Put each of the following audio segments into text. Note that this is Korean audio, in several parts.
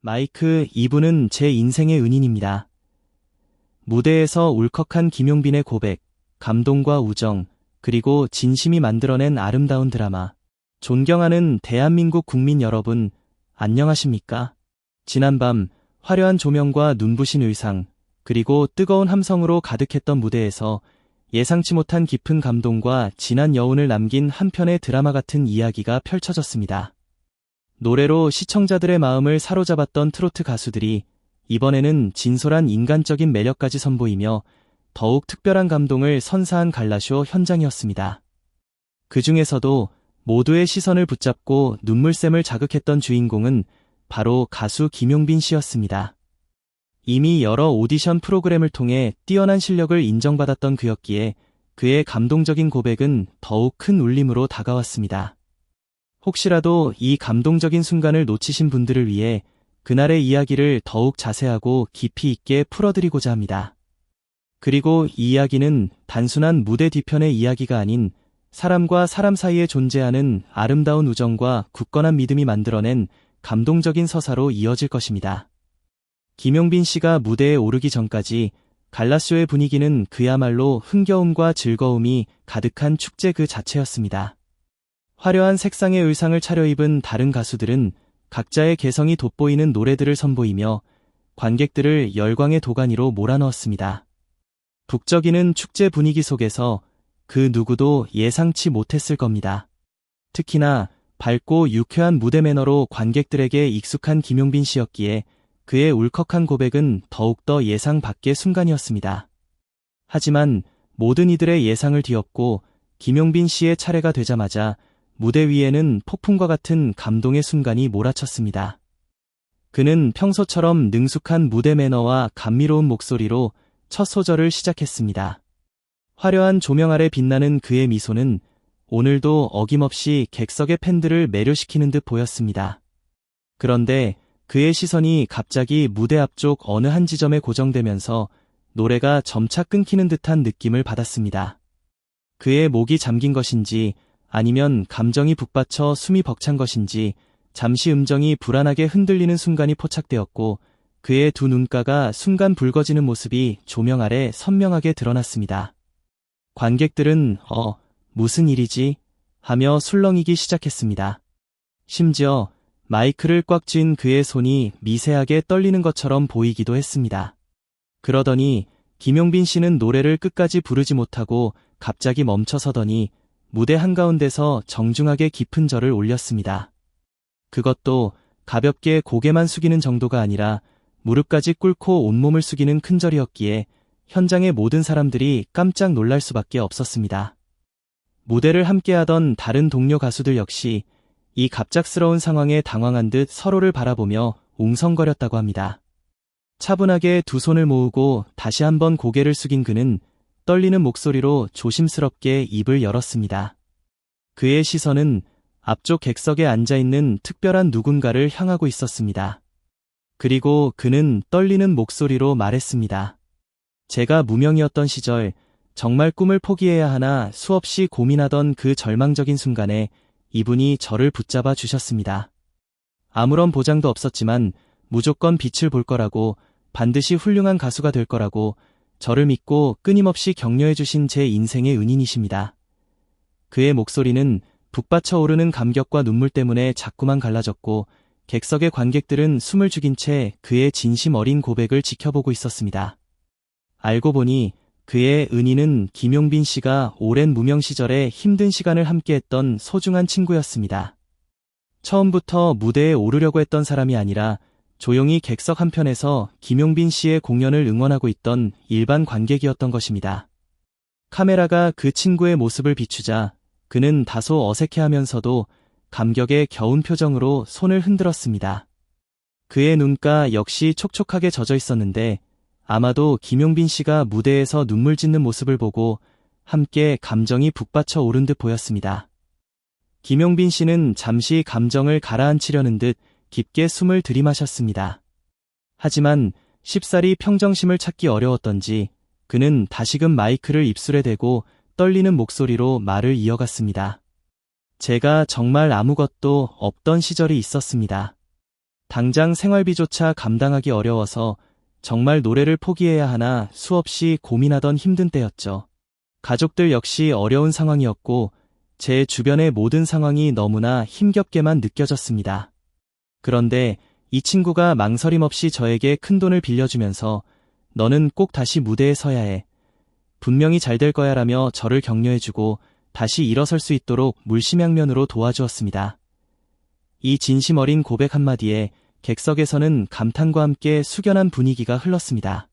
마이크, 이분은 제 인생의 은인입니다. 무대에서 울컥한 김용빈의 고백, 감동과 우정, 그리고 진심이 만들어낸 아름다운 드라마. 존경하는 대한민국 국민 여러분, 안녕하십니까? 지난밤 화려한 조명과 눈부신 의상, 그리고 뜨거운 함성으로 가득했던 무대에서 예상치 못한 깊은 감동과 진한 여운을 남긴 한 편의 드라마 같은 이야기가 펼쳐졌습니다. 노래로 시청자들의 마음을 사로잡았던 트로트 가수들이 이번에는 진솔한 인간적인 매력까지 선보이며 더욱 특별한 감동을 선사한 갈라쇼 현장이었습니다. 그 중에서도 모두의 시선을 붙잡고 눈물샘을 자극했던 주인공은 바로 가수 김용빈 씨였습니다. 이미 여러 오디션 프로그램을 통해 뛰어난 실력을 인정받았던 그였기에 그의 감동적인 고백은 더욱 큰 울림으로 다가왔습니다. 혹시라도 이 감동적인 순간을 놓치신 분들을 위해 그날의 이야기를 더욱 자세하고 깊이 있게 풀어드리고자 합니다. 그리고 이 이야기는 단순한 무대 뒤편의 이야기가 아닌 사람과 사람 사이에 존재하는 아름다운 우정과 굳건한 믿음이 만들어낸 감동적인 서사로 이어질 것입니다. 김용빈 씨가 무대에 오르기 전까지 갈라쇼의 분위기는 그야말로 흥겨움과 즐거움이 가득한 축제 그 자체였습니다. 화려한 색상의 의상을 차려입은 다른 가수들은 각자의 개성이 돋보이는 노래들을 선보이며 관객들을 열광의 도가니로 몰아넣었습니다. 북적이는 축제 분위기 속에서 그 누구도 예상치 못했을 겁니다. 특히나 밝고 유쾌한 무대 매너로 관객들에게 익숙한 김용빈 씨였기에 그의 울컥한 고백은 더욱더 예상 밖의 순간이었습니다. 하지만 모든 이들의 예상을 뒤엎고 김용빈 씨의 차례가 되자마자 무대 위에는 폭풍과 같은 감동의 순간이 몰아쳤습니다. 그는 평소처럼 능숙한 무대 매너와 감미로운 목소리로 첫 소절을 시작했습니다. 화려한 조명 아래 빛나는 그의 미소는 오늘도 어김없이 객석의 팬들을 매료시키는 듯 보였습니다. 그런데 그의 시선이 갑자기 무대 앞쪽 어느 한 지점에 고정되면서 노래가 점차 끊기는 듯한 느낌을 받았습니다. 그의 목이 잠긴 것인지 아니면 감정이 북받쳐 숨이 벅찬 것인지 잠시 음정이 불안하게 흔들리는 순간이 포착되었고 그의 두 눈가가 순간 붉어지는 모습이 조명 아래 선명하게 드러났습니다. 관객들은 무슨 일이지? 하며 술렁이기 시작했습니다. 심지어 마이크를 꽉 쥔 그의 손이 미세하게 떨리는 것처럼 보이기도 했습니다. 그러더니 김용빈 씨는 노래를 끝까지 부르지 못하고 갑자기 멈춰서더니 무대 한가운데서 정중하게 깊은 절을 올렸습니다. 그것도 가볍게 고개만 숙이는 정도가 아니라 무릎까지 꿇고 온몸을 숙이는 큰 절이었기에 현장의 모든 사람들이 깜짝 놀랄 수밖에 없었습니다. 무대를 함께하던 다른 동료 가수들 역시 이 갑작스러운 상황에 당황한 듯 서로를 바라보며 웅성거렸다고 합니다. 차분하게 두 손을 모으고 다시 한번 고개를 숙인 그는 떨리는 목소리로 조심스럽게 입을 열었습니다. 그의 시선은 앞쪽 객석에 앉아있는 특별한 누군가를 향하고 있었습니다. 그리고 그는 떨리는 목소리로 말했습니다. 제가 무명이었던 시절 정말 꿈을 포기해야 하나 수없이 고민하던 그 절망적인 순간에 이분이 저를 붙잡아 주셨습니다. 아무런 보장도 없었지만 무조건 빛을 볼 거라고, 반드시 훌륭한 가수가 될 거라고 저를 믿고 끊임없이 격려해 주신 제 인생의 은인이십니다. 그의 목소리는 북받쳐 오르는 감격과 눈물 때문에 자꾸만 갈라졌고 객석의 관객들은 숨을 죽인 채 그의 진심 어린 고백을 지켜보고 있었습니다. 알고 보니 그의 은인은 김용빈 씨가 오랜 무명 시절에 힘든 시간을 함께했던 소중한 친구였습니다. 처음부터 무대에 오르려고 했던 사람이 아니라 조용히 객석 한편에서 김용빈 씨의 공연을 응원하고 있던 일반 관객이었던 것입니다. 카메라가 그 친구의 모습을 비추자 그는 다소 어색해하면서도 감격에 겨운 표정으로 손을 흔들었습니다. 그의 눈가 역시 촉촉하게 젖어 있었는데 아마도 김용빈 씨가 무대에서 눈물 짓는 모습을 보고 함께 감정이 북받쳐 오른 듯 보였습니다. 김용빈 씨는 잠시 감정을 가라앉히려는 듯 깊게 숨을 들이마셨습니다. 하지만 쉽사리 평정심을 찾기 어려웠던지 그는 다시금 마이크를 입술에 대고 떨리는 목소리로 말을 이어갔습니다. 제가 정말 아무것도 없던 시절이 있었습니다. 당장 생활비조차 감당하기 어려워서 정말 노래를 포기해야 하나 수없이 고민하던 힘든 때였죠. 가족들 역시 어려운 상황이었고 제 주변의 모든 상황이 너무나 힘겹게만 느껴졌습니다. 그런데 이 친구가 망설임 없이 저에게 큰돈을 빌려주면서 너는 꼭 다시 무대에 서야 해. 분명히 잘 될 거야 라며 저를 격려해주고 다시 일어설 수 있도록 물심양면으로 도와주었습니다. 이 진심 어린 고백 한마디에 객석에서는 감탄과 함께 숙연한 분위기가 흘렀습니다.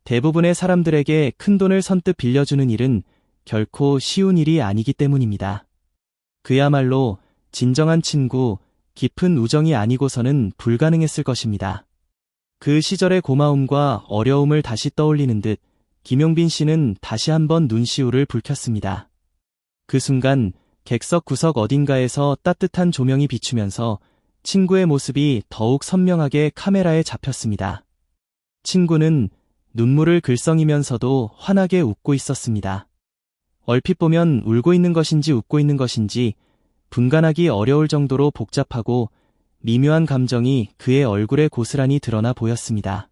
대부분의 사람들에게 큰돈을 선뜻 빌려주는 일은 결코 쉬운 일이 아니기 때문입니다. 그야말로 진정한 친구, 깊은 우정이 아니고서는 불가능했을 것입니다. 그 시절의 고마움과 어려움을 다시 떠올리는 듯 김용빈 씨는 다시 한번 눈시울을 붉혔습니다. 그 순간 객석 구석 어딘가에서 따뜻한 조명이 비추면서 친구의 모습이 더욱 선명하게 카메라에 잡혔습니다. 친구는 눈물을 글썽이면서도 환하게 웃고 있었습니다. 얼핏 보면 울고 있는 것인지 웃고 있는 것인지 분간하기 어려울 정도로 복잡하고 미묘한 감정이 그의 얼굴에 고스란히 드러나 보였습니다.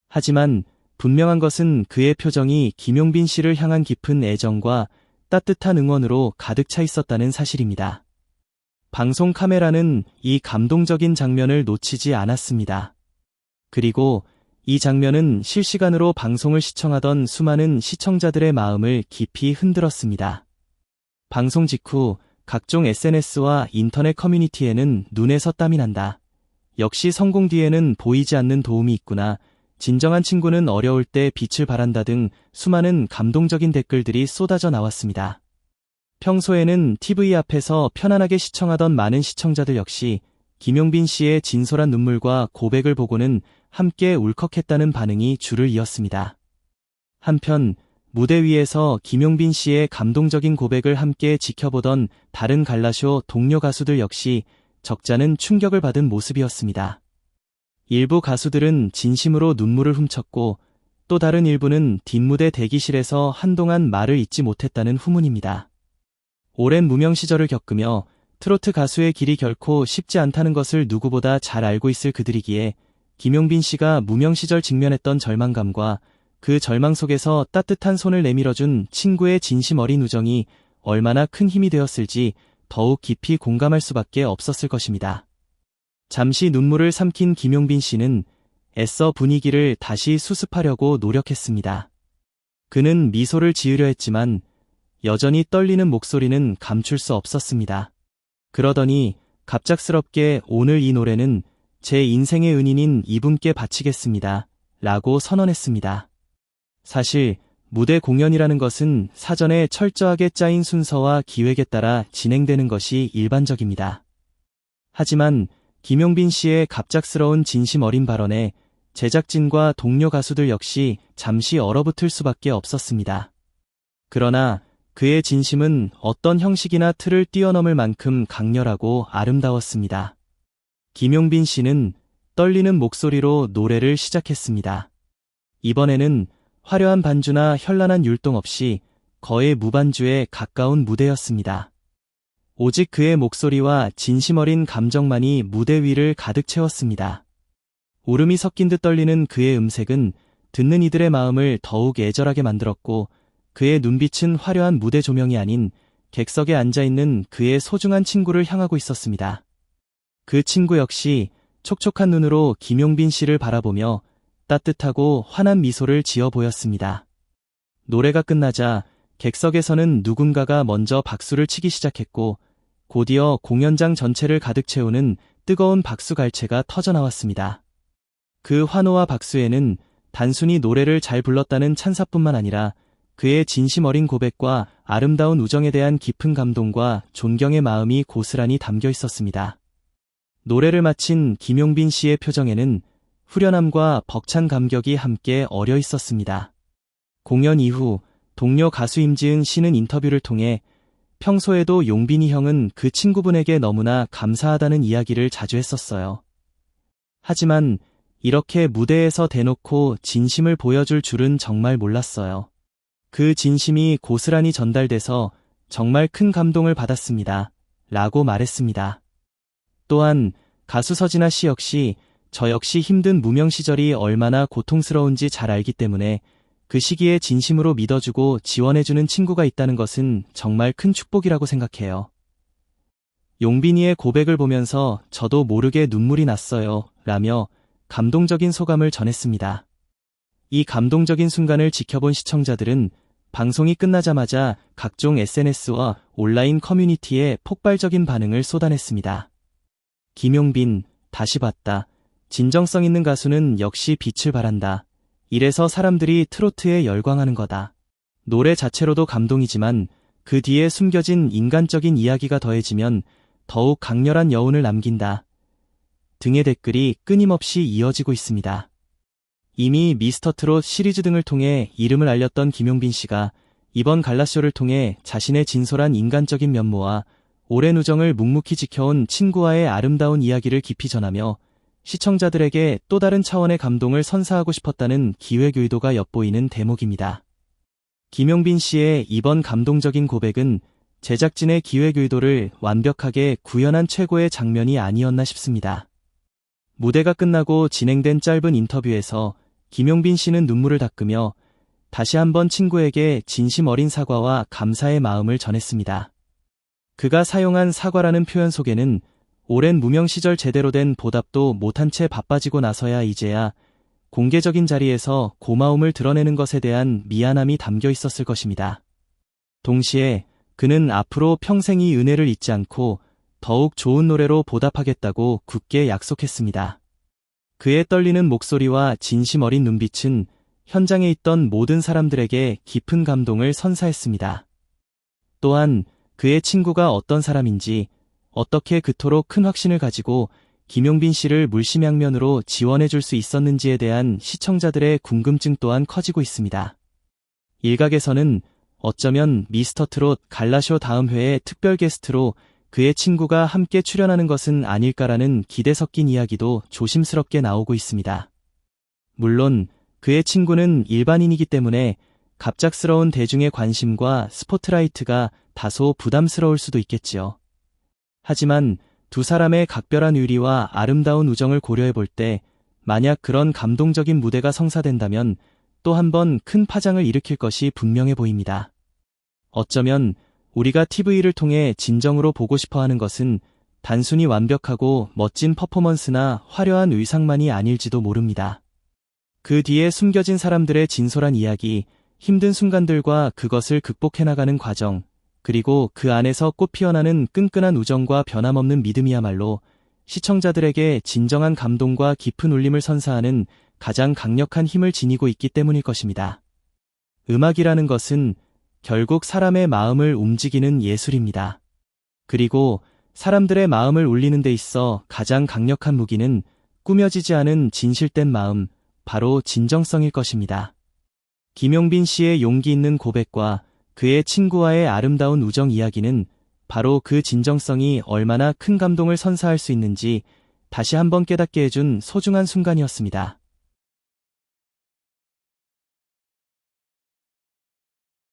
하지만 분명한 것은 그의 표정이 김용빈 씨를 향한 깊은 애정과 따뜻한 응원으로 가득 차 있었다는 사실입니다. 방송 카메라는 이 감동적인 장면을 놓치지 않았습니다. 그리고 이 장면은 실시간으로 방송을 시청하던 수많은 시청자들의 마음을 깊이 흔들었습니다. 방송 직후 각종 SNS와 인터넷 커뮤니티에는 눈에서 땀이 난다. 역시 성공 뒤에는 보이지 않는 도움이 있구나. 진정한 친구는 어려울 때 빛을 발한다 등 수많은 감동적인 댓글들이 쏟아져 나왔습니다. 평소에는 TV 앞에서 편안하게 시청하던 많은 시청자들 역시 김용빈 씨의 진솔한 눈물과 고백을 보고는 함께 울컥했다는 반응이 줄을 이었습니다. 한편 무대 위에서 김용빈 씨의 감동적인 고백을 함께 지켜보던 다른 갈라쇼 동료 가수들 역시 적잖은 충격을 받은 모습이었습니다. 일부 가수들은 진심으로 눈물을 훔쳤고 또 다른 일부는 뒷무대 대기실에서 한동안 말을 잇지 못했다는 후문입니다. 오랜 무명 시절을 겪으며 트로트 가수의 길이 결코 쉽지 않다는 것을 누구보다 잘 알고 있을 그들이기에 김용빈 씨가 무명 시절 직면했던 절망감과 그 절망 속에서 따뜻한 손을 내밀어준 친구의 진심 어린 우정이 얼마나 큰 힘이 되었을지 더욱 깊이 공감할 수밖에 없었을 것입니다. 잠시 눈물을 삼킨 김용빈 씨는 애써 분위기를 다시 수습하려고 노력했습니다. 그는 미소를 지으려 했지만 여전히 떨리는 목소리는 감출 수 없었습니다. 그러더니 갑작스럽게 오늘 이 노래는 제 인생의 은인인 이분께 바치겠습니다. 라고 선언했습니다. 사실 무대 공연이라는 것은 사전에 철저하게 짜인 순서와 기획에 따라 진행되는 것이 일반적입니다. 하지만 김용빈 씨의 갑작스러운 진심 어린 발언에 제작진과 동료 가수들 역시 잠시 얼어붙을 수밖에 없었습니다. 그러나 그의 진심은 어떤 형식이나 틀을 뛰어넘을 만큼 강렬하고 아름다웠습니다. 김용빈 씨는 떨리는 목소리로 노래를 시작했습니다. 이번에는 화려한 반주나 현란한 율동 없이 거의 무반주에 가까운 무대였습니다. 오직 그의 목소리와 진심 어린 감정만이 무대 위를 가득 채웠습니다. 울음이 섞인 듯 떨리는 그의 음색은 듣는 이들의 마음을 더욱 애절하게 만들었고 그의 눈빛은 화려한 무대 조명이 아닌 객석에 앉아있는 그의 소중한 친구를 향하고 있었습니다. 그 친구 역시 촉촉한 눈으로 김용빈 씨를 바라보며 따뜻하고 환한 미소를 지어 보였습니다. 노래가 끝나자 객석에서는 누군가가 먼저 박수를 치기 시작했고 곧이어 공연장 전체를 가득 채우는 뜨거운 박수갈채가 터져나왔습니다. 그 환호와 박수에는 단순히 노래를 잘 불렀다는 찬사뿐만 아니라 그의 진심 어린 고백과 아름다운 우정에 대한 깊은 감동과 존경의 마음이 고스란히 담겨 있었습니다. 노래를 마친 김용빈 씨의 표정에는 후련함과 벅찬 감격이 함께 어려 있었습니다. 공연 이후 동료 가수 임지은 씨는 인터뷰를 통해 평소에도 용빈이 형은 그 친구분에게 너무나 감사하다는 이야기를 자주 했었어요. 하지만 이렇게 무대에서 대놓고 진심을 보여줄 줄은 정말 몰랐어요. 그 진심이 고스란히 전달돼서 정말 큰 감동을 받았습니다. 라고 말했습니다. 또한 가수 서진아 씨 역시 저 역시 힘든 무명 시절이 얼마나 고통스러운지 잘 알기 때문에 그 시기에 진심으로 믿어주고 지원해주는 친구가 있다는 것은 정말 큰 축복이라고 생각해요. 용빈이의 고백을 보면서 저도 모르게 눈물이 났어요. 라며 감동적인 소감을 전했습니다. 이 감동적인 순간을 지켜본 시청자들은 방송이 끝나자마자 각종 SNS와 온라인 커뮤니티에 폭발적인 반응을 쏟아냈습니다. 김용빈, 다시 봤다. 진정성 있는 가수는 역시 빛을 발한다. 이래서 사람들이 트로트에 열광하는 거다. 노래 자체로도 감동이지만 그 뒤에 숨겨진 인간적인 이야기가 더해지면 더욱 강렬한 여운을 남긴다. 등의 댓글이 끊임없이 이어지고 있습니다. 이미 미스터트롯 시리즈 등을 통해 이름을 알렸던 김용빈 씨가 이번 갈라쇼를 통해 자신의 진솔한 인간적인 면모와 오랜 우정을 묵묵히 지켜온 친구와의 아름다운 이야기를 깊이 전하며 시청자들에게 또 다른 차원의 감동을 선사하고 싶었다는 기획 의도가 엿보이는 대목입니다. 김용빈 씨의 이번 감동적인 고백은 제작진의 기획 의도를 완벽하게 구현한 최고의 장면이 아니었나 싶습니다. 무대가 끝나고 진행된 짧은 인터뷰에서 김용빈 씨는 눈물을 닦으며 다시 한번 친구에게 진심 어린 사과와 감사의 마음을 전했습니다. 그가 사용한 사과라는 표현 속에는 오랜 무명 시절 제대로 된 보답도 못한 채 바빠지고 나서야 이제야 공개적인 자리에서 고마움을 드러내는 것에 대한 미안함이 담겨 있었을 것입니다. 동시에 그는 앞으로 평생 이 은혜를 잊지 않고 더욱 좋은 노래로 보답하겠다고 굳게 약속했습니다. 그의 떨리는 목소리와 진심 어린 눈빛은 현장에 있던 모든 사람들에게 깊은 감동을 선사했습니다. 또한 그의 친구가 어떤 사람인지, 어떻게 그토록 큰 확신을 가지고 김용빈 씨를 물심양면으로 지원해줄 수 있었는지에 대한 시청자들의 궁금증 또한 커지고 있습니다. 일각에서는 어쩌면 미스터트롯 갈라쇼 다음 회에 특별 게스트로 그의 친구가 함께 출연하는 것은 아닐까라는 기대 섞인 이야기도 조심스럽게 나오고 있습니다. 물론 그의 친구는 일반인이기 때문에 갑작스러운 대중의 관심과 스포트라이트가 다소 부담스러울 수도 있겠지요. 하지만 두 사람의 각별한 의리와 아름다운 우정을 고려해 볼 때 만약 그런 감동적인 무대가 성사된다면 또 한 번 큰 파장을 일으킬 것이 분명해 보입니다. 어쩌면 우리가 TV를 통해 진정으로 보고 싶어하는 것은 단순히 완벽하고 멋진 퍼포먼스나 화려한 의상만이 아닐지도 모릅니다. 그 뒤에 숨겨진 사람들의 진솔한 이야기, 힘든 순간들과 그것을 극복해 나가는 과정, 그리고 그 안에서 꽃피어나는 끈끈한 우정과 변함없는 믿음이야말로 시청자들에게 진정한 감동과 깊은 울림을 선사하는 가장 강력한 힘을 지니고 있기 때문일 것입니다. 음악이라는 것은 결국 사람의 마음을 움직이는 예술입니다. 그리고 사람들의 마음을 울리는 데 있어 가장 강력한 무기는 꾸며지지 않은 진실된 마음, 바로 진정성일 것입니다. 김용빈 씨의 용기 있는 고백과 그의 친구와의 아름다운 우정 이야기는 바로 그 진정성이 얼마나 큰 감동을 선사할 수 있는지 다시 한번 깨닫게 해준 소중한 순간이었습니다.